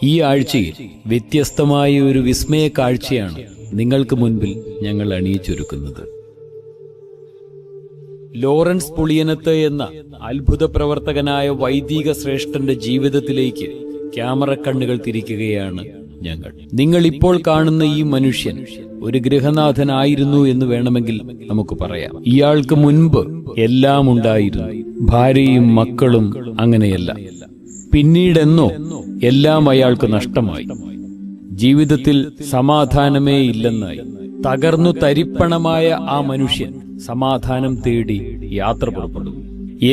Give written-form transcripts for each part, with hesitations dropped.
ഈ ആഴ്ചയിൽ വ്യത്യസ്തമായ ഒരു വിസ്മയ കാഴ്ചയാണ് നിങ്ങൾക്ക് മുൻപിൽ ഞങ്ങൾ അണിയിച്ചൊരുക്കുന്നത്. ലോറൻസ് പുളിയനത്ത് എന്ന അത്ഭുത പ്രവർത്തകനായ വൈദിക ശ്രേഷ്ഠന്റെ ജീവിതത്തിലേക്ക് ക്യാമറ കണ്ണുകൾ തിരിക്കുകയാണ് ഞങ്ങൾ. നിങ്ങൾ ഇപ്പോൾ കാണുന്ന ഈ മനുഷ്യൻ ഒരു ഗൃഹനാഥനായിരുന്നു എന്ന് വേണമെങ്കിൽ നമുക്ക് പറയാം. ഇയാൾക്ക് മുൻപ് എല്ലാം ഉണ്ടായിരുന്നു, ഭാര്യയും മക്കളും, അങ്ങനെയല്ല. പിന്നീടെന്നോ എല്ലാം അയാൾക്ക് നഷ്ടമായി. ജീവിതത്തിൽ സമാധാനമേ ഇല്ലെന്നായി. തകർന്നു തരിപ്പണമായ ആ മനുഷ്യൻ സമാധാനം തേടി യാത്ര പുറപ്പെടും.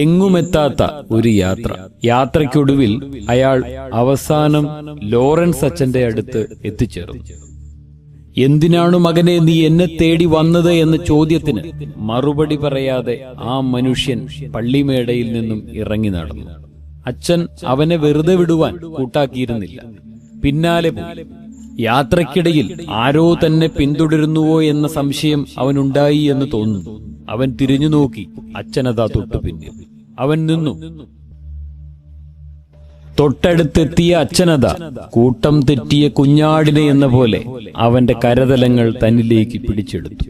എങ്ങുമെത്താത്ത ഒരു യാത്ര. യാത്രയ്ക്കൊടുവിൽ അയാൾ അവസാനം ലോറൻസ് അച്ഛന്റെ അടുത്ത് എത്തിച്ചേർന്നു. എന്തിനാണു മകനെ നീ എന്നെ തേടി വന്നത് എന്ന ചോദ്യത്തിന് മറുപടി പറയാതെ ആ മനുഷ്യൻ പള്ളിമേടയിൽ നിന്നും ഇറങ്ങി നടന്നു. അച്ഛൻ അവനെ വെറുതെ വിടുവാൻ കൂട്ടാക്കിയിരുന്നില്ല. പിന്നാലെ പോയി. യാത്രയ്ക്കിടയിൽ ആരോ തന്നെ പിന്തുടരുന്നുവോ എന്ന സംശയം അവനുണ്ടായി എന്ന് തോന്നുന്നു. അവൻ തിരിഞ്ഞു നോക്കി. അച്ഛനതാ തൊട്ടു പിന്നിൽ. അവൻ നിന്നു. തൊട്ടടുത്തെത്തിയ അച്ഛനത കൂട്ടം തെറ്റിയ കുഞ്ഞാടിനെ എന്ന പോലെ അവന്റെ കരതലങ്ങൾ തന്നിലേക്ക് പിടിച്ചെടുത്തു.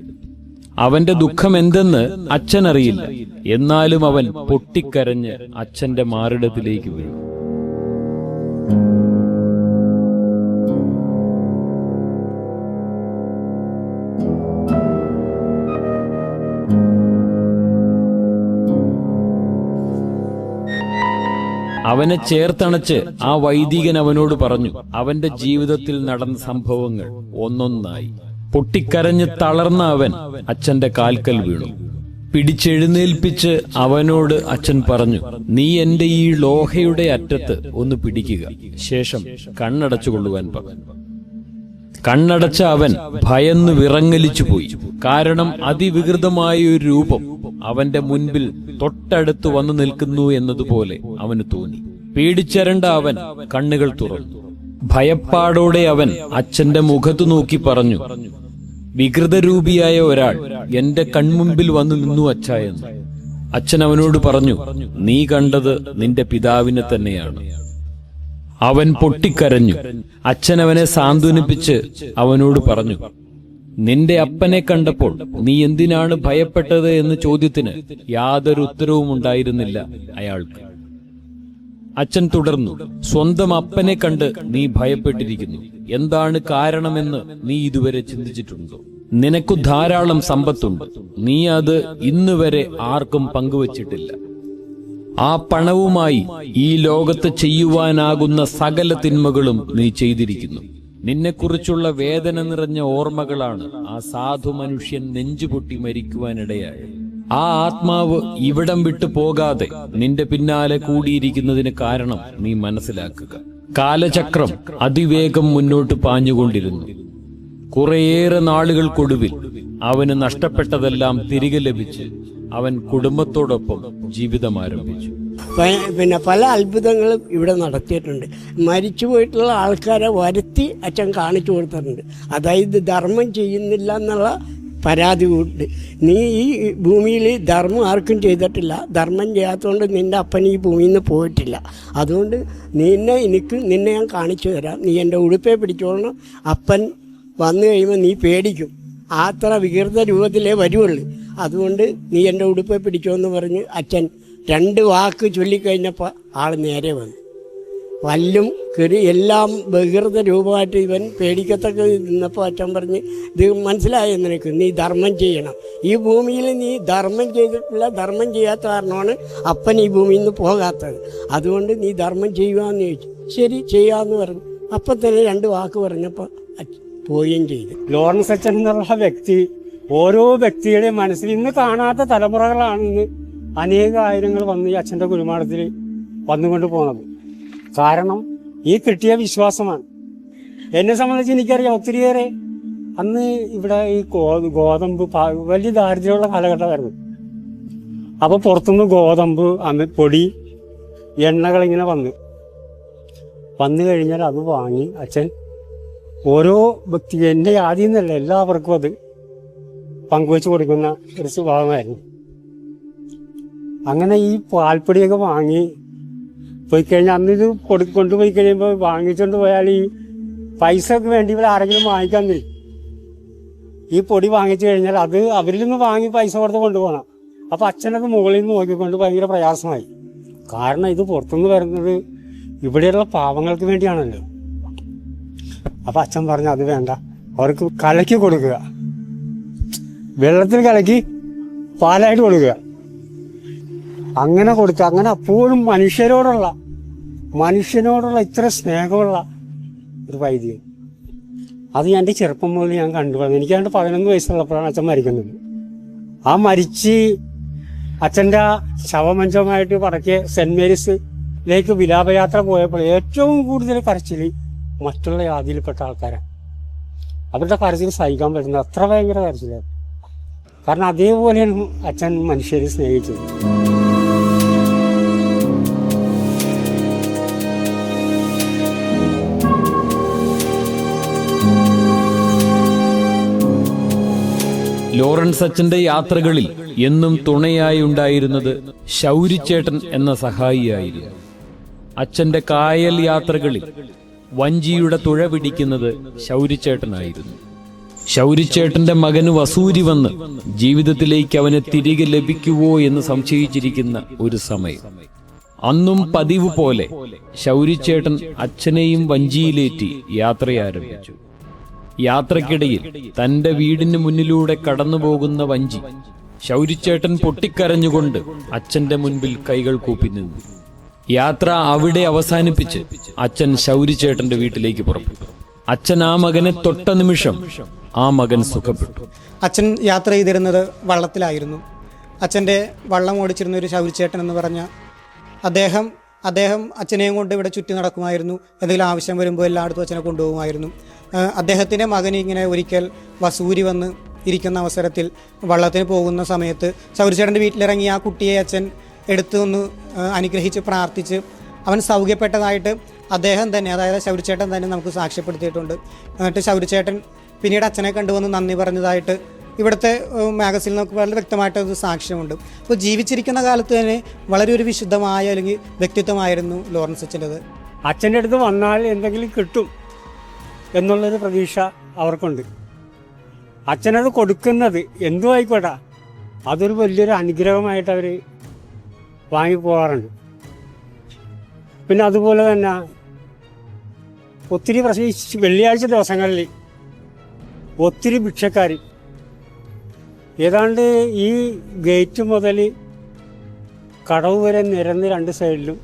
അവന്റെ ദുഃഖം എന്തെന്ന് അച്ഛനറിയില്ല. എന്നാലും അവൻ പൊട്ടിക്കരഞ്ഞ് അച്ഛന്റെ മാറിടത്തിലേക്ക് വീണു. അവനെ ചേർത്തണച്ച് ആ വൈദികൻ അവനോട് പറഞ്ഞു. അവന്റെ ജീവിതത്തിൽ നടന്ന സംഭവങ്ങൾ ഒന്നൊന്നായി. പൊട്ടിക്കരഞ്ഞ് തളർന്ന അവൻ അച്ഛന്റെ കാൽക്കൽ വീണു. പിടിച്ചെഴുന്നേൽപ്പിച്ച് അവനോട് അച്ഛൻ പറഞ്ഞു, നീ എന്റെ ഈ ലോഹയുടെ അറ്റത്ത് ഒന്ന് പിടിക്കുക, ശേഷം കണ്ണടച്ചുകൊള്ളുവാൻ പറഞ്ഞു. കണ്ണടച്ച അവൻ ഭയന്ന് വിറങ്ങലിച്ചുപോയി. കാരണം അതിവികൃതമായ ഒരു രൂപം അവന്റെ മുൻപിൽ തൊട്ടടുത്ത് വന്നു നിൽക്കുന്നു എന്നതുപോലെ അവന് തോന്നി. പേടിച്ചരണ്ട അവൻ കണ്ണുകൾ തുറന്നു. ഭയപ്പാടോടെ അവൻ അച്ഛന്റെ മുഖത്തു നോക്കി പറഞ്ഞു, വികൃതരൂപിയായ ഒരാൾ എന്റെ കൺമുമ്പിൽ വന്നു നിന്നു അച്ഛാ എന്ന്. അച്ഛൻ അവനോട് പറഞ്ഞു, നീ കണ്ടത് നിന്റെ പിതാവിനെ തന്നെയാണ്. അവൻ പൊട്ടിക്കരഞ്ഞു. അച്ഛൻ അവനെ സാന്ത്വനിപ്പിച്ച് അവനോട് പറഞ്ഞു, നിന്റെ അപ്പനെ കണ്ടപ്പോൾ നീ എന്തിനാണ് ഭയപ്പെട്ടത് എന്ന ചോദ്യത്തിന് യാതൊരു ഉത്തരവും ഉണ്ടായിരുന്നില്ല അയാൾക്ക്. അച്ഛൻ തുടർന്നു, സ്വന്തം അപ്പനെ കണ്ട് നീ ഭയപ്പെട്ടിരിക്കുന്നു. എന്താണ് കാരണമെന്ന് നീ ഇതുവരെ ചിന്തിച്ചിട്ടുണ്ടോ? നിനക്കു ധാരാളം സമ്പത്തുണ്ട്. നീ അത് ഇന്നുവരെ ആർക്കും പങ്കുവച്ചിട്ടില്ല. ആ പണവുമായി ഈ ലോകത്ത് ചെയ്യുവാനാകുന്ന സകല തിന്മകളും നീ ചെയ്തിരിക്കുന്നു. നിന്നെക്കുറിച്ചുള്ള വേദന നിറഞ്ഞ ഓർമ്മകളാണ് ആ സാധു മനുഷ്യൻ നെഞ്ചുപൊട്ടി മരിക്കുവാനിടയായത്. ആ ആത്മാവ് ഇവിടം വിട്ടു പോകാതെ നിന്റെ പിന്നാലെ കൂടിയിരിക്കുന്നതിന് കാരണം നീ മനസ്സിലാക്കുക. കാലചക്രം അതിവേഗം മുന്നോട്ട് പാഞ്ഞുകൊണ്ടിരുന്നു. കുറേയേറെ നാളുകൾക്കൊടുവിൽ അവന് നഷ്ടപ്പെട്ടതെല്ലാം തിരികെ ലഭിച്ച് അവൻ കുടുംബത്തോടൊപ്പം ജീവിതം ആരംഭിച്ചു. പിന്നെ പല അത്ഭുതങ്ങളും ഇവിടെ നടത്തിയിട്ടുണ്ട്. മരിച്ചു പോയിട്ടുള്ള ആൾക്കാരെ വരുത്തി അച്ഛൻ കാണിച്ചു കൊടുത്തിട്ടുണ്ട്. അതായത് ധർമ്മം ചെയ്യുന്നില്ല എന്നുള്ള പരാതി ഉണ്ട്. നീ ഈ ഭൂമിയിൽ ധർമ്മം ആർക്കും ചെയ്തിട്ടില്ല. ധർമ്മം ചെയ്യാത്തതുകൊണ്ട് നിൻ്റെ അപ്പൻ ഈ ഭൂമിയിൽ നിന്ന് പോയിട്ടില്ല. അതുകൊണ്ട് നിന്നെ ഞാൻ കാണിച്ചു തരാം. നീ എൻ്റെ ഉടുപ്പേ പിടിച്ചോളണം. അപ്പൻ വന്നു കഴിയുമ്പോൾ നീ പേടിക്കും. അത്ര വികൃത രൂപത്തിലേ വരുവുള്ളൂ. അതുകൊണ്ട് നീ എൻ്റെ ഉടുപ്പേ പിടിച്ചോ എന്ന് പറഞ്ഞ് അച്ഛൻ 2 വാക്ക് ചൊല്ലിക്കഴിഞ്ഞപ്പോൾ ആൾ നേരെ വന്നു. പല്ലും കിറി എല്ലാം ബഹിർത രൂപമായിട്ട് ഇവൻ പേടിക്കത്തക്ക നിന്നപ്പോൾ അച്ഛൻ പറഞ്ഞ്, ഇത് മനസ്സിലായോ നിനക്ക്? നീ ധർമ്മം ചെയ്യണം. ഈ ഭൂമിയിൽ നീ ധർമ്മം ചെയ്തിട്ടില്ല. ധർമ്മം ചെയ്യാത്ത കാരണമാണ് അപ്പൻ ഈ ഭൂമിയിൽ നിന്ന് പോകാത്തത്. അതുകൊണ്ട് നീ ധർമ്മം ചെയ്യുവാന്ന് ചോദിച്ചു. ശരി, ചെയ്യാമെന്ന് പറഞ്ഞു. അപ്പം തന്നെ 2 വാക്ക് പറഞ്ഞപ്പോൾ പോവുകയും ചെയ്തു. ലോറൻസ് അച്ഛൻ എന്നുള്ള വ്യക്തി ഓരോ വ്യക്തിയുടെ മനസ്സിൽ ഇന്ന് കാണാത്ത തലമുറകളാണെന്ന് അനേക ആയിരങ്ങൾ വന്ന് ഈ അച്ഛൻ്റെ കുരുമാടത്തിൽ വന്നുകൊണ്ട് പോണത്. കാരണം ഈ കിട്ടിയ വിശ്വാസമാണ്. എന്നെ സംബന്ധിച്ച് എനിക്കറിയാം ഒത്തിരിയേറെ. അന്ന് ഇവിടെ ഈ ഗോതമ്പ് വലിയ ദാരിദ്ര്യമുള്ള കാലഘട്ടമായിരുന്നു. അപ്പോൾ പുറത്തുനിന്ന് ഗോതമ്പ്, അന്ന് പൊടി, എണ്ണകളിങ്ങനെ വന്നു കഴിഞ്ഞാൽ അത് വാങ്ങി അച്ഛൻ ഓരോ വ്യക്തി, എൻ്റെ ആദ്യം നിന്നല്ല എല്ലാവർക്കും അത് പങ്കുവെച്ച് കൊടുക്കുന്ന ഒരു സ്വഭാവമായിരുന്നു. അങ്ങനെ ഈ പാൽപ്പൊടിയൊക്കെ വാങ്ങി പോയി കഴിഞ്ഞാൽ അന്ന് ഇത് കൊണ്ടുപോയി കഴിയുമ്പോൾ വാങ്ങിച്ചുകൊണ്ട് പോയാൽ ഈ പൈസക്ക് വേണ്ടി ഇവിടെ ആരെങ്കിലും വാങ്ങിക്കാൻ തരും. ഈ പൊടി വാങ്ങിച്ചു കഴിഞ്ഞാൽ അത് അവരിൽ നിന്ന് വാങ്ങി പൈസ കൊടുത്ത് കൊണ്ടുപോകണം. അപ്പോൾ അച്ഛനത് മുകളിൽ നിന്ന് നോക്കിക്കൊണ്ട് ഭയങ്കര പ്രയാസമായി. കാരണം ഇത് പുറത്തുനിന്ന് വരുന്നത് ഇവിടെയുള്ള പാവങ്ങൾക്ക് വേണ്ടിയാണല്ലോ. അപ്പം അച്ഛൻ പറഞ്ഞു അത് വേണ്ട, അവർക്ക് കലക്കി കൊടുക്കുക, വെള്ളത്തിൽ കലക്കി പാലായിട്ട് കൊടുക്കുക. അങ്ങനെ കൊടുക്കുക. അങ്ങനെ അപ്പോഴും മനുഷ്യനോടുള്ള ഇത്ര സ്നേഹമുള്ള ഒരു വൈദ്യം അത് എൻ്റെ ചെറുപ്പം മുതൽ ഞാൻ കണ്ടുപോകുന്നത്. എനിക്കാണ്ട് 11 വയസ്സുള്ളപ്പോഴാണ് അച്ഛൻ മരിക്കുന്നത്. ആ മരിച്ച് അച്ഛൻ്റെ ശവമഞ്ചമായിട്ട് പടക്കെ സെൻറ് മേരീസിലേക്ക് വിലാപയാത്ര പോയപ്പോൾ ഏറ്റവും കൂടുതൽ കരച്ചിൽ മറ്റുള്ള ജാതിയിൽപ്പെട്ട ആൾക്കാരാണ്. അവരുടെ കരച്ചിൽ സഹിക്കാൻ പറ്റുന്നത് അത്ര ഭയങ്കര കരച്ചിലാണ്. കാരണം അതേപോലെയാണ് അച്ഛൻ മനുഷ്യരെ സ്നേഹിച്ചത്. ലോറൻസ് അച്ഛന്റെ യാത്രകളിൽ എന്നും തുണയായി ഉണ്ടായിരുന്നത് ശൗരിച്ചേട്ടൻ എന്ന സഹായിയായിരുന്നു. അച്ഛന്റെ കായൽ യാത്രകളിൽ വഞ്ചിയുടെ തുഴ പിടിക്കുന്നത് ശൗരിച്ചേട്ടനായിരുന്നു. ശൗരിച്ചേട്ടന്റെ മകന് വസൂരി വന്ന് ജീവിതത്തിലേക്ക് അവനെ തിരികെ ലഭിക്കുവോ എന്ന് സംശയിച്ചിരിക്കുന്ന ഒരു സമയം. അന്നും പതിവ് പോലെ ശൗരിച്ചേട്ടൻ അച്ഛനെയും വഞ്ചിയിലേറ്റി യാത്രയാരംഭിച്ചു. യാത്രക്കിടയിൽ തന്റെ വീടിന് മുന്നിലൂടെ കടന്നുപോകുന്ന വഞ്ചി ശൗരിച്ചേട്ടൻ പൊട്ടിക്കരഞ്ഞുകൊണ്ട് അച്ഛന്റെ മുൻപിൽ കൈകൾ കൂപ്പി നിന്നു. യാത്ര അവിടെ അവസാനിപ്പിച്ച് അച്ഛൻ ശൗരിച്ചേട്ടന്റെ വീട്ടിലേക്ക് പുറപ്പെട്ടു. അച്ഛൻ ആ മകനെ തൊട്ട നിമിഷം ആ മകൻ സുഖപ്പെട്ടു. അച്ഛൻ യാത്ര ചെയ്തിരുന്നത് വള്ളത്തിലായിരുന്നു. അച്ഛൻ്റെ വള്ളം ഓടിച്ചിരുന്ന ഒരു ശൗരിച്ചേട്ടൻ എന്ന് പറഞ്ഞ അദ്ദേഹം അച്ഛനെയും കൊണ്ട് ഇവിടെ ചുറ്റി നടക്കുമായിരുന്നു. എന്തെങ്കിലും ആവശ്യം വരുമ്പോൾ എല്ലായിടത്തും അച്ഛനെ കൊണ്ടുപോകുമായിരുന്നു. അദ്ദേഹത്തിൻ്റെ മകന് ഇങ്ങനെ ഒരിക്കൽ വസൂരി വന്ന് ഇരിക്കുന്ന അവസരത്തിൽ വള്ളത്തിന് പോകുന്ന സമയത്ത് ശൗരിച്ചേട്ടൻ്റെ വീട്ടിലിറങ്ങി ആ കുട്ടിയെ അച്ഛൻ എടുത്ത് ഒന്ന് അനുഗ്രഹിച്ച് പ്രാർത്ഥിച്ച് അവൻ സൗഖ്യപ്പെട്ടതായിട്ട് അദ്ദേഹം തന്നെ, അതായത് ശൗരിച്ചേട്ടൻ തന്നെ നമുക്ക് സാക്ഷ്യപ്പെടുത്തിയിട്ടുണ്ട്. എന്നിട്ട് ശൗരിച്ചേട്ടൻ പിന്നീട് അച്ഛനെ കണ്ടുവന്ന് നന്ദി പറഞ്ഞതായിട്ട് ഇവിടുത്തെ മാഗസിനിൽ നമുക്ക് വളരെ വ്യക്തമായിട്ടത് സാക്ഷ്യമുണ്ട്. അപ്പോൾ ജീവിച്ചിരിക്കുന്ന കാലത്ത് തന്നെ വളരെ ഒരു വിശുദ്ധമായ അല്ലെങ്കിൽ വ്യക്തിത്വമായിരുന്നു ലോറൻസ് അച്ഛൻ്റെത്. അച്ഛൻ്റെ അടുത്ത് വന്നാൽ എന്തെങ്കിലും കിട്ടും എന്നുള്ളൊരു പ്രതീക്ഷ അവർക്കുണ്ട്. അച്ഛനത് കൊടുക്കുന്നത് എന്തും ആയിക്കോട്ടെ അതൊരു വലിയൊരു അനുഗ്രഹമായിട്ട് അവർ വാങ്ങിപ്പോകാറുണ്ട്. പിന്നെ അതുപോലെ തന്നെ ഒത്തിരി പ്രത്യേകിച്ച് വെള്ളിയാഴ്ച ദിവസങ്ങളിൽ ഒത്തിരി ഭിക്ഷക്കാർ ഏതാണ്ട് ഈ ഗേറ്റ് മുതൽ കടവ് വരെ നിരന്ന് 2 സൈഡിലും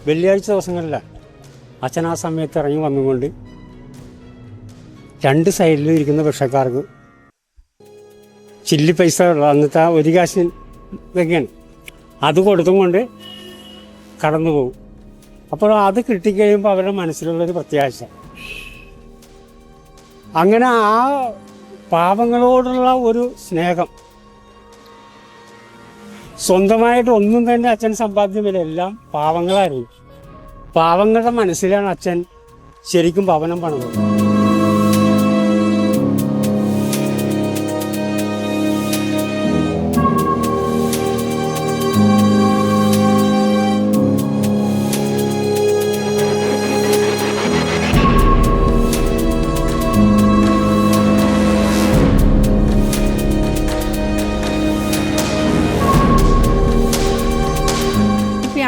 വെള്ളിയാഴ്ച ദിവസങ്ങളിലാണ് അച്ഛൻ ആ സമയത്ത് ഇറങ്ങി വന്നുകൊണ്ട് 2 സൈഡിലും ഇരിക്കുന്ന ഭിക്ഷക്കാർക്ക് ചില്ലി പൈസ ഉള്ള അന്നത്തെ 1 കാശിന് ഇതൊക്കെയാണ് അത് കൊടുത്തും കൊണ്ട് കടന്നു പോകും. അപ്പോൾ അത് കിട്ടിക്കഴിയുമ്പോൾ അവരുടെ മനസ്സിലുള്ളൊരു പ്രത്യാശ. അങ്ങനെ ആ പാവങ്ങളോടുള്ള ഒരു സ്നേഹം, സ്വന്തമായിട്ട് ഒന്നും തന്നെ അച്ഛൻ സമ്പാദ്യമില്ല, എല്ലാം പാവങ്ങളായിരുന്നു. പാവങ്ങളുടെ മനസ്സിലാണ് അച്ഛൻ ശരിക്കും ഭവനം പണിതത്.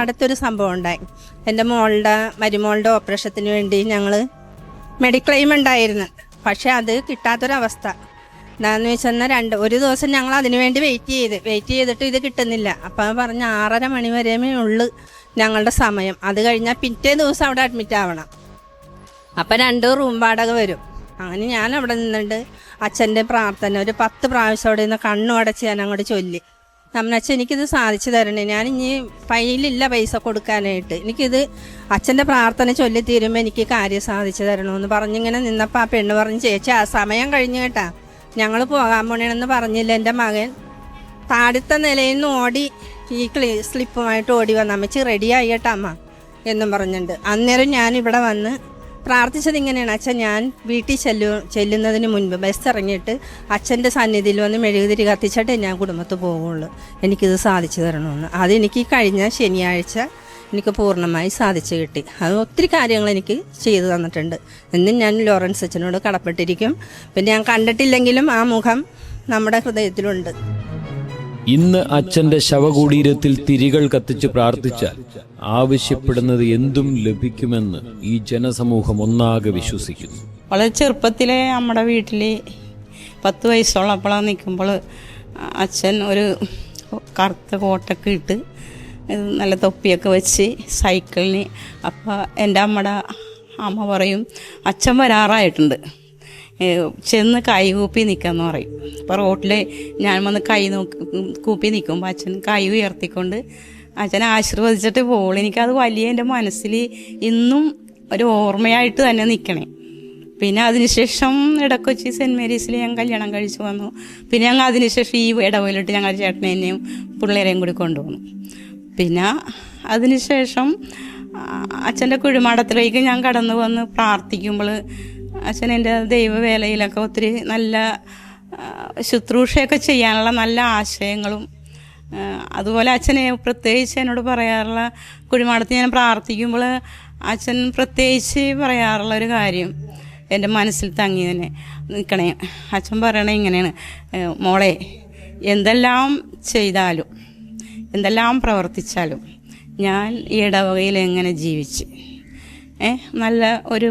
അടുത്തൊരു സംഭവം ഉണ്ടായി. എൻ്റെ മരുമോളുടെ ഓപ്പറേഷത്തിന് വേണ്ടി ഞങ്ങൾ മെഡിക്ലെയിം ഉണ്ടായിരുന്നു. പക്ഷേ അത് കിട്ടാത്തൊരവസ്ഥ. എന്താണെന്ന് വെച്ചാൽ ഒരു ദിവസം ഞങ്ങൾ അതിനു വേണ്ടി വെയിറ്റ് ചെയ്തിട്ട് ഇത് കിട്ടുന്നില്ല. അപ്പം പറഞ്ഞ് 6:30 മണി വരെയേ ഉള്ളൂ ഞങ്ങളുടെ സമയം. അത് കഴിഞ്ഞാൽ പിറ്റേ ദിവസം അവിടെ അഡ്മിറ്റ് ആവണം. അപ്പം 2 റൂം വാടക വരും. അങ്ങനെ ഞാൻ അവിടെ നിന്നുണ്ട് അച്ഛൻ്റെ പ്രാർത്ഥന ഒരു 10 പ്രാവശ്യം അവിടെ നിന്ന് കണ്ണു അടച്ച് ഞാൻ അങ്ങോട്ട് ചൊല്ലി, അമ്മച്ചൻ എനിക്കിത് സാധിച്ചു തരണേ, ഞാനിനി ഫയലില്ല പൈസ കൊടുക്കാനായിട്ട്, എനിക്കിത് അച്ഛൻ്റെ പ്രാർത്ഥന ചൊല്ലി തീരുമ്പോൾ എനിക്ക് കാര്യം സാധിച്ചു തരണമെന്ന് പറഞ്ഞിങ്ങനെ നിന്നപ്പോൾ ആ പെണ്ണ് പറഞ്ഞ്, ചേച്ചി ആ സമയം കഴിഞ്ഞു കേട്ടാ, ഞങ്ങൾ പോകാൻ പോണേണെന്ന് പറഞ്ഞില്ല. എൻ്റെ മകൻ താഴത്തെ നിലയിൽ നിന്ന് ഓടി ഈ സ്ലിപ്പുമായിട്ട് ഓടി വന്ന്, അമ്മച്ചി റെഡിയായി കേട്ടാ അമ്മ എന്നും പറഞ്ഞിട്ടുണ്ട്. അന്നേരം ഞാനിവിടെ വന്ന് പ്രാർത്ഥിച്ചത് ഇങ്ങനെയാണ്, അച്ഛൻ ഞാൻ വീട്ടിൽ ചെല്ലുന്നതിന് മുൻപ് ബസ് ഇറങ്ങിയിട്ട് അച്ഛൻ്റെ സന്നിധിയിൽ വന്ന് മെഴുകുതിരി കത്തിച്ചിട്ടേ ഞാൻ കുടുംബത്തിൽ പോകുള്ളൂ, എനിക്കിത് സാധിച്ചു തരണമെന്ന്. അതെനിക്ക് കഴിഞ്ഞ ശനിയാഴ്ച എനിക്ക് പൂർണ്ണമായി സാധിച്ചു കിട്ടി. അത് ഒത്തിരി കാര്യങ്ങൾ എനിക്ക് ചെയ്തു തന്നിട്ടുണ്ട്. എന്നും ഞാൻ ലോറൻസ് അച്ഛനോട് കടപ്പെട്ടിരിക്കും. പിന്നെ ഞാൻ കണ്ടിട്ടില്ലെങ്കിലും ആ മുഖം നമ്മുടെ ഹൃദയത്തിലുണ്ട്. ഇന്ന് അച്ഛന്റെ ശവകുടീരത്തിൽ തിരികൾ കത്തിച്ച് പ്രാർത്ഥിച്ചാൽ ആവശ്യപ്പെടുന്നത് എന്തും ലഭിക്കുമെന്ന് ഈ ജനസമൂഹം ഒന്നാകെ വിശ്വസിക്കുന്നു. വളരെ ചെറുപ്പത്തിലെ നമ്മുടെ വീട്ടിൽ 10 വയസ്സുള്ളപ്പോഴാണ് നിൽക്കുമ്പോൾ അച്ഛൻ ഒരു കറുത്ത കോട്ടൊക്കെ ഇട്ട് നല്ല തൊപ്പിയൊക്കെ വെച്ച് സൈക്കിളിന്, അപ്പോൾ എൻ്റെ അമ്മ പറയും അച്ഛൻ വരാറായിട്ടുണ്ട്, ചെന്ന് കൈ കൂപ്പി നിൽക്കാമെന്ന് പറയും. അപ്പോൾ റോട്ടിൽ ഞാൻ വന്ന് കൈ കൂപ്പി നിൽക്കുമ്പോൾ അച്ഛൻ കൈ ഉയർത്തിക്കൊണ്ട് അച്ഛനെ ആശീർവദിച്ചിട്ട് പോകുള്ളൂ. എനിക്കത് വലിയ എൻ്റെ മനസ്സിൽ ഇന്നും ഒരു ഓർമ്മയായിട്ട് തന്നെ നിൽക്കണേ. പിന്നെ അതിനുശേഷം ഇടക്കൊച്ചി സെൻറ്റ് മേരീസിൽ ഞാൻ കല്യാണം കഴിച്ചു വന്നു. പിന്നെ ഞങ്ങൾ അതിനുശേഷം ഈ ഇടവയിലോട്ട് ഞങ്ങൾ ചേട്ടനെയും പിള്ളേരെയും കൂടി കൊണ്ടുവന്നു. പിന്നെ അതിനുശേഷം അച്ഛൻ്റെ കുഴിമാടത്തിലേക്ക് ഞാൻ കടന്നു വന്ന് പ്രാർത്ഥിക്കുമ്പോൾ അച്ഛൻ എൻ്റെ ദൈവവേലയിലൊക്കെ ഒത്തിരി നല്ല ശുശ്രൂഷയൊക്കെ ചെയ്യാനുള്ള നല്ല ആശയങ്ങളും, അതുപോലെ അച്ഛനെ പ്രത്യേകിച്ച് എന്നോട് പറയാറുള്ള, കുഴിമാടത്തിൽ ഞാൻ പ്രാർത്ഥിക്കുമ്പോൾ അച്ഛൻ പ്രത്യേകിച്ച് പറയാറുള്ള ഒരു കാര്യം എൻ്റെ മനസ്സിൽ തങ്ങി തന്നെ നിൽക്കണേ. അച്ഛൻ പറയണേ ഇങ്ങനെയാണ്, മോളെ എന്തെല്ലാം ചെയ്താലും എന്തെല്ലാം പ്രവർത്തിച്ചാലും ഞാൻ ഈ ഇടവകയിൽ എങ്ങനെ ജീവിച്ച് നല്ല ഒരു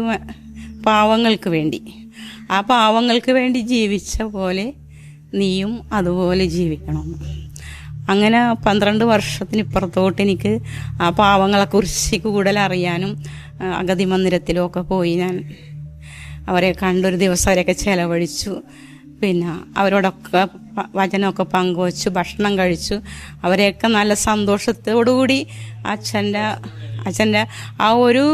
പാവങ്ങൾക്ക് വേണ്ടി, ആ പാവങ്ങൾക്ക് വേണ്ടി ജീവിച്ച പോലെ നീയും അതുപോലെ ജീവിക്കണം. അങ്ങനെ 12 വർഷത്തിനിപ്പുറത്തോട്ട് എനിക്ക് ആ പാവങ്ങളെക്കുറിച്ച് കൂടുതൽ അറിയാനും അഗതി മന്ദിരത്തിലും ഒക്കെ പോയി ഞാൻ അവരെ കണ്ടൊരു ദിവസം അവരെയൊക്കെ ചെലവഴിച്ചു. പിന്നെ അവരോടൊക്കെ വചനമൊക്കെ പങ്കുവച്ചു, ഭക്ഷണം കഴിച്ചു. അവരെയൊക്കെ നല്ല സന്തോഷത്തോടുകൂടി അച്ഛൻ്റെ ആ ഒരു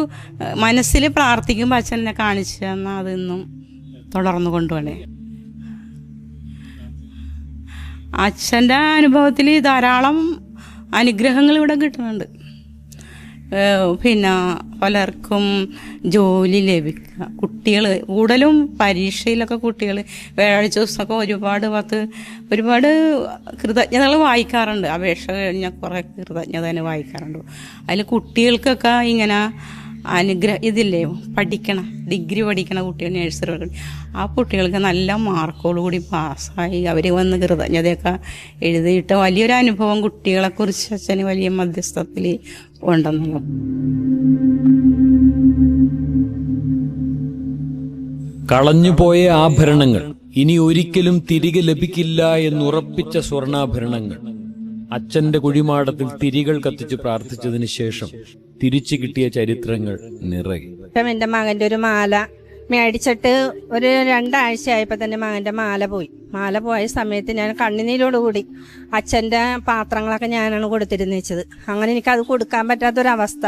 മനസ്സിൽ പ്രാർത്ഥിക്കുമ്പോൾ അച്ഛനെ കാണിച്ചു തന്നാൽ അതിന്നും തുടർന്നു കൊണ്ടുപോകണേ. അച്ഛൻ്റെ അനുഭവത്തിൽ ധാരാളം അനുഗ്രഹങ്ങൾ ഇവിടെ കിട്ടുന്നുണ്ട്. പിന്നെ പലർക്കും ജോലി ലഭിക്കുക, കുട്ടികൾ കൂടുതലും പരീക്ഷയിലൊക്കെ കുട്ടികൾ വ്യാഴാഴ്ച ദിവസമൊക്കെ ഒരുപാട് കൃതജ്ഞതകൾ വായിക്കാറുണ്ട്. അപേക്ഷ കഴിഞ്ഞാൽ കുറേ കൃതജ്ഞത തന്നെ വായിക്കാറുണ്ട്. അതിൽ കുട്ടികൾക്കൊക്കെ ഇങ്ങനെ ഇതില്ലേ, ഡിഗ്രി പഠിക്കണ കുട്ടികൾ, നഴ്സറി, ആ കുട്ടികൾക്ക് നല്ല മാർക്കോടുകൂടി പാസ്സായി അവർ വന്ന് കൃതജ്ഞതയൊക്കെ എഴുതിയിട്ട് വലിയൊരു അനുഭവം കുട്ടികളെക്കുറിച്ച് അച്ഛന് വലിയ മധ്യസ്ഥത്തിൽ ഉണ്ടെന്നുള്ളത്. കളഞ്ഞുപോയ ആഭരണങ്ങൾ ഇനി ഒരിക്കലും തിരികെ ലഭിക്കില്ല എന്നുറപ്പിച്ച സ്വർണ്ണാഭരണങ്ങൾ അച്ഛന്റെ കുഴിമാടത്തിൽ തിരികൾ കത്തിച്ച് പ്രാർത്ഥിച്ചതിന് ശേഷം തിരിച്ചു കിട്ടിയ ചരിത്രങ്ങൾ നിറയെ. എൻ്റെ മകൻ്റെ ഒരു മാല മേടിച്ചിട്ട് ഒരു 2 ആഴ്ചയായപ്പോൾ തന്നെ മകൻ്റെ മാല പോയ സമയത്ത് ഞാൻ കണ്ണുനീരോടുകൂടി അച്ഛൻ്റെ പാത്രങ്ങളൊക്കെ ഞാനാണ് കൊടുത്തിരുന്നേച്ചത്. അങ്ങനെ എനിക്കത് കൊടുക്കാൻ പറ്റാത്തൊരവസ്ഥ,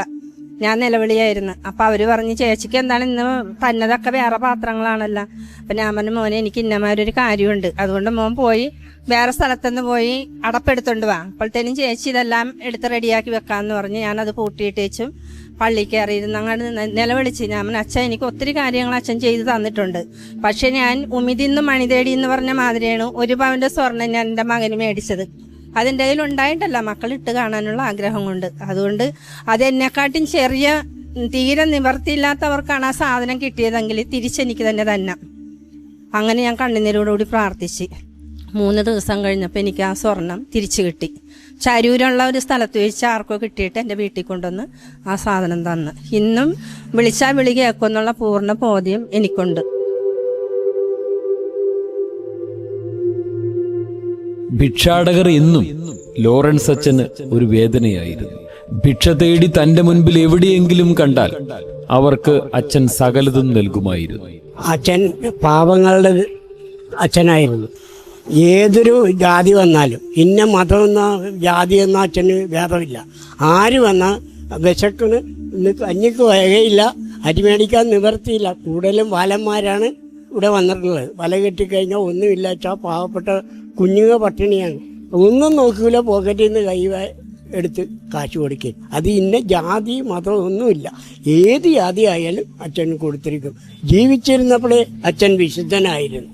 ഞാൻ നിലവിളിയായിരുന്നു. അപ്പം അവർ പറഞ്ഞ് ചേച്ചിക്ക് എന്താണ് ഇന്ന് തന്നതൊക്കെ വേറെ പാത്രങ്ങളാണല്ലോ. അപ്പം ഞാൻ പറഞ്ഞു മോനെ എനിക്ക് ഇന്നമാരൊരു കാര്യമുണ്ട്, അതുകൊണ്ട് മോൻ പോയി വേറെ സ്ഥലത്തുനിന്ന് പോയി അടപ്പെടുത്തോണ്ട് വാ, അപ്പോഴത്തേനും ചേച്ചി ഇതെല്ലാം എടുത്ത് റെഡിയാക്കി വെക്കാമെന്ന് പറഞ്ഞ് ഞാനത് പൂട്ടിയിട്ടേച്ചും പള്ളി കയറിയിരുന്ന് അങ്ങനെ നിലവിളിച്ച് ഞാൻ അച്ഛൻ എനിക്ക് ഒത്തിരി കാര്യങ്ങൾ അച്ഛൻ ചെയ്തു തന്നിട്ടുണ്ട്. പക്ഷെ ഞാൻ ഉമിതിന്ന് മണി തേടി എന്ന് പറഞ്ഞ മാതിരിയാണ് 1 പവൻ്റെ സ്വർണ്ണം ഞാൻ എൻ്റെ മകന് മേടിച്ചത്. അതിൻ്റെ കയ്യിൽ ഉണ്ടായിട്ടല്ല, മക്കളിട്ട് കാണാനുള്ള ആഗ്രഹം കൊണ്ട്. അതുകൊണ്ട് അതെന്നെക്കാട്ടും ചെറിയ തീരെ നിവർത്തിയില്ലാത്തവർക്കാണ് ആ സാധനം കിട്ടിയതെങ്കിൽ തിരിച്ചെനിക്ക് തന്നെ. അങ്ങനെ ഞാൻ കണ്ണുനീരോടുകൂടി പ്രാർത്ഥിച്ച് 3 ദിവസം കഴിഞ്ഞപ്പോൾ എനിക്ക് ആ സ്വർണം തിരിച്ചു കിട്ടി. ചരൂരുള്ള ഒരു സ്ഥലത്ത് വെച്ച് ആർക്കോ കിട്ടിയിട്ട് എൻ്റെ വീട്ടിൽ കൊണ്ടുവന്ന് ആ സാധനം തന്ന് ഇന്നും വിളിച്ചാൽ വിളി കേൾക്കുമെന്നുള്ള പൂർണ്ണ ബോധ്യം എനിക്കുണ്ട്. ഭിക്ഷാടകർ എന്നും ലോറൻസ് അച്ഛന് ഒരു വേദനയായിരുന്നു. ഭിക്ഷ തേടി തന്റെ മുൻപിൽ എവിടെയെങ്കിലും കണ്ടാൽ അവർക്ക് അച്ഛൻ സകലതും നൽകുമായിരുന്നു. അച്ഛൻ പാവങ്ങളുടെ അച്ഛനായിരുന്നു. ഏതൊരു ജാതി വന്നാലും ഇന്ന മതമെന്ന ജാതി എന്ന അച്ഛന് ഭേദമില്ല. ആര് വന്നാൽ വിശക്കിന് കഞ്ഞിക്ക് വകയില്ല, അരി മേടിക്കാൻ നിവർത്തിയില്ല. കൂടുതലും ബാലന്മാരാണ് ഇവിടെ വന്നിട്ടുള്ളത്. വല കെട്ടിക്കഴിഞ്ഞാൽ ഒന്നുമില്ല വെച്ചാൽ പാവപ്പെട്ട കുഞ്ഞുങ്ങൾ പട്ടിണിയാണ്. ഒന്നും നോക്കൂല, പോക്കറ്റിൽ നിന്ന് കൈ എടുത്ത് കാശ് കൊടുക്കുക. അത് ഇന്ന ജാതി മതം ഒന്നുമില്ല, ഏത് ജാതി ആയാലും അച്ഛൻ കൊടുത്തിരിക്കും. ജീവിച്ചിരുന്നപ്പോഴേ അച്ഛൻ വിശുദ്ധനായിരുന്നു.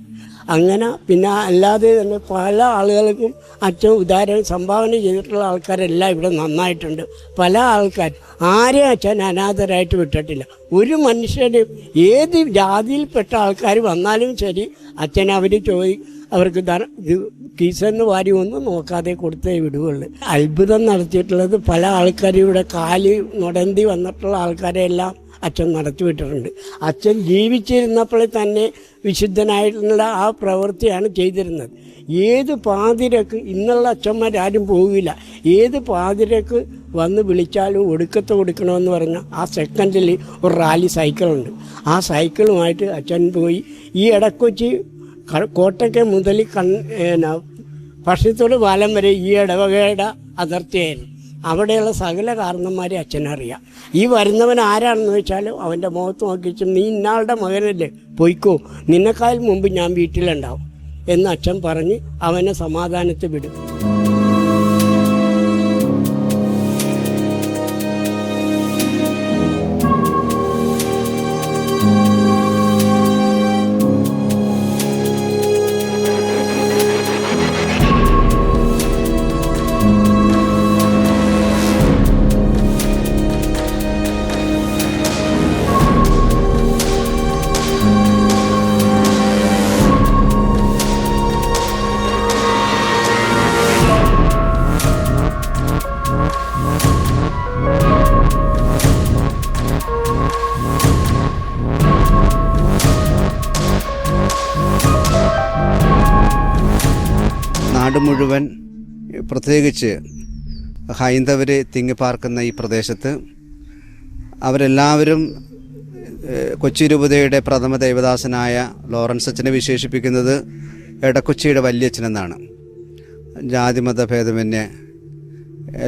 അങ്ങനെ പിന്നെ അല്ലാതെ തന്നെ പല ആളുകൾക്കും അച്ഛൻ ഉദാഹരണം സംഭാവന ചെയ്തിട്ടുള്ള ആൾക്കാരെല്ലാം ഇവിടെ നന്നായിട്ടുണ്ട്. പല ആൾക്കാർ ആരെയും അച്ഛൻ അനാഥരായിട്ട് വിട്ടിട്ടില്ല. ഒരു മനുഷ്യനും ഏത് ജാതിയിൽപ്പെട്ട ആൾക്കാർ വന്നാലും ശരി അച്ഛൻ അവർ അവർക്ക് കീസെന്ന് വാരി ഒന്നും നോക്കാതെ കൊടുത്തേ വിടുകയുള്ളു. അത്ഭുതം നടത്തിയിട്ടുള്ളത് പല ആൾക്കാരും ഇവിടെ കാല് നുടന്തി വന്നിട്ടുള്ള ആൾക്കാരെല്ലാം അച്ഛൻ നടത്തിവിട്ടിട്ടുണ്ട്. അച്ഛൻ ജീവിച്ചിരുന്നപ്പോൾ തന്നെ വിശുദ്ധനായിട്ടുള്ള ആ പ്രവൃത്തിയാണ് ചെയ്തിരുന്നത്. ഏത് പാതിരക്ക് ഇന്നുള്ള അച്ഛന്മാരാരും പോകില്ല. ഏത് പാതിരക്ക് വന്ന് വിളിച്ചാലും ഒടുക്കത്തെ കൊടുക്കണമെന്ന് പറഞ്ഞാൽ ആ സെക്കൻഡിൽ ഒരു റാലി സൈക്കിളുണ്ട്. ആ സൈക്കിളുമായിട്ട് അച്ഛൻ പോയി ഈ ഇടക്കൊച്ചി കോട്ടയ്ക്ക് മുതൽ പക്ഷത്തോട് പാലം വരെ ഈ ഇടവകയുടെ അതിർത്തിയായിരുന്നു. അവിടെയുള്ള സകല കാരണന്മാരെ അച്ഛനറിയാം. ഈ വരുന്നവൻ ആരാണെന്ന് വെച്ചാലും അവൻ്റെ മുഖത്ത് നോക്കിച്ചും നീ ഇന്നാളുടെ മകനല്ലേ, പോയിക്കോ, നിന്നെക്കാൾ മുമ്പ് ഞാൻ വീട്ടിലുണ്ടാവും എന്ന് അച്ഛൻ പറഞ്ഞ് അവനെ സമാധാനത്തിൽ വിടും. നാട് മുഴുവൻ, പ്രത്യേകിച്ച് ഹൈന്ദവർ തിങ്ങിപ്പാർക്കുന്ന ഈ പ്രദേശത്ത് അവരെല്ലാവരും കൊച്ചി രൂപതയുടെ പ്രഥമ ദൈവദാസനായ ലോറൻസ് അച്ഛനെ വിശേഷിപ്പിക്കുന്നത് എടക്കൊച്ചിയുടെ വല്യച്ഛനെന്നാണ്. ജാതിമത ഭേദമന്യേ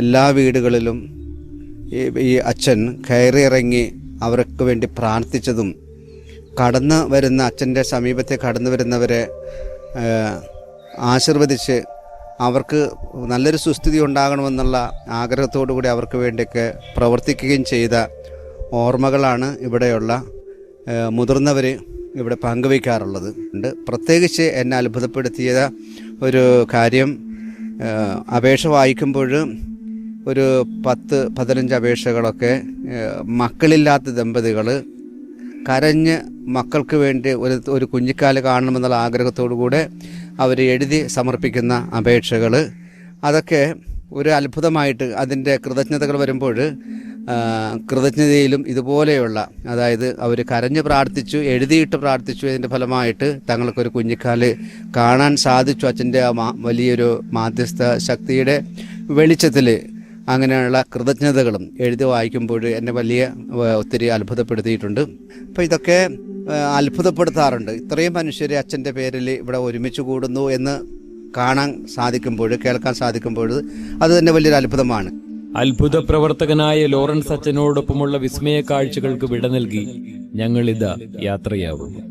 എല്ലാ വീടുകളിലും ഈ അച്ഛൻ കയറിയിറങ്ങി അവർക്ക് വേണ്ടി പ്രാർത്ഥിച്ചതും കടന്നു വരുന്ന അച്ഛൻ്റെ സമീപത്തെ കടന്നു വരുന്നവരെ ആശീർവദിച്ച് അവർക്ക് നല്ലൊരു സുസ്ഥിതി ഉണ്ടാകണമെന്നുള്ള ആഗ്രഹത്തോടു കൂടി അവർക്ക് വേണ്ടിയൊക്കെ പ്രവർത്തിക്കുകയും ചെയ്ത ഓർമ്മകളാണ് ഇവിടെയുള്ള മുതിർന്നവർ ഇവിടെ പങ്കുവയ്ക്കാറുള്ളത്. പ്രത്യേകിച്ച് എന്നെ അത്ഭുതപ്പെടുത്തിയ ഒരു കാര്യം, അപേക്ഷ വായിക്കുമ്പോൾ ഒരു 10-15 അപേക്ഷകളൊക്കെ മക്കളില്ലാത്ത ദമ്പതികൾ കരഞ്ഞ് മക്കൾക്ക് വേണ്ടി ഒരു കുഞ്ഞിക്കാല് കാണണമെന്നുള്ള ആഗ്രഹത്തോടു കൂടെ അവർ എഴുതി സമർപ്പിക്കുന്ന അപേക്ഷകൾ, അതൊക്കെ ഒരു അത്ഭുതമായിട്ട് അതിൻ്റെ കൃതജ്ഞതകൾ വരുമ്പോൾ കൃതജ്ഞതയിലും ഇതുപോലെയുള്ള, അതായത് അവർ കരഞ്ഞ് പ്രാർത്ഥിച്ചു, എഴുതിയിട്ട് പ്രാർത്ഥിച്ചു, അതിൻ്റെ ഫലമായിട്ട് തങ്ങൾക്കൊരു കുഞ്ഞിക്കാല് കാണാൻ സാധിച്ചു. അച്ഛൻ്റെ വലിയൊരു മാധ്യസ്ഥ ശക്തിയുടെ വെളിച്ചത്തിൽ അങ്ങനെയുള്ള കൃതജ്ഞതകളും എഴുതി വായിക്കുമ്പോൾ എന്നെ ഒത്തിരി അത്ഭുതപ്പെടുത്തിയിട്ടുണ്ട്. അപ്പോൾ ഇതൊക്കെ അത്ഭുതപ്പെടുത്താറുണ്ട്. ഇത്രയും മനുഷ്യരെ അച്ഛൻ്റെ പേരിൽ ഇവിടെ ഒരുമിച്ച് കൂടുന്നു എന്ന് കാണാൻ സാധിക്കുമ്പോൾ, കേൾക്കാൻ സാധിക്കുമ്പോൾ അത് തന്നെ വലിയൊരു അത്ഭുതമാണ്. അത്ഭുത പ്രവർത്തകനായ ലോറൻസ് അച്ഛനോടൊപ്പമുള്ള വിസ്മയ കാഴ്ചകൾക്ക് വിട നൽകി ഞങ്ങളിതാ യാത്രയാവുന്നു.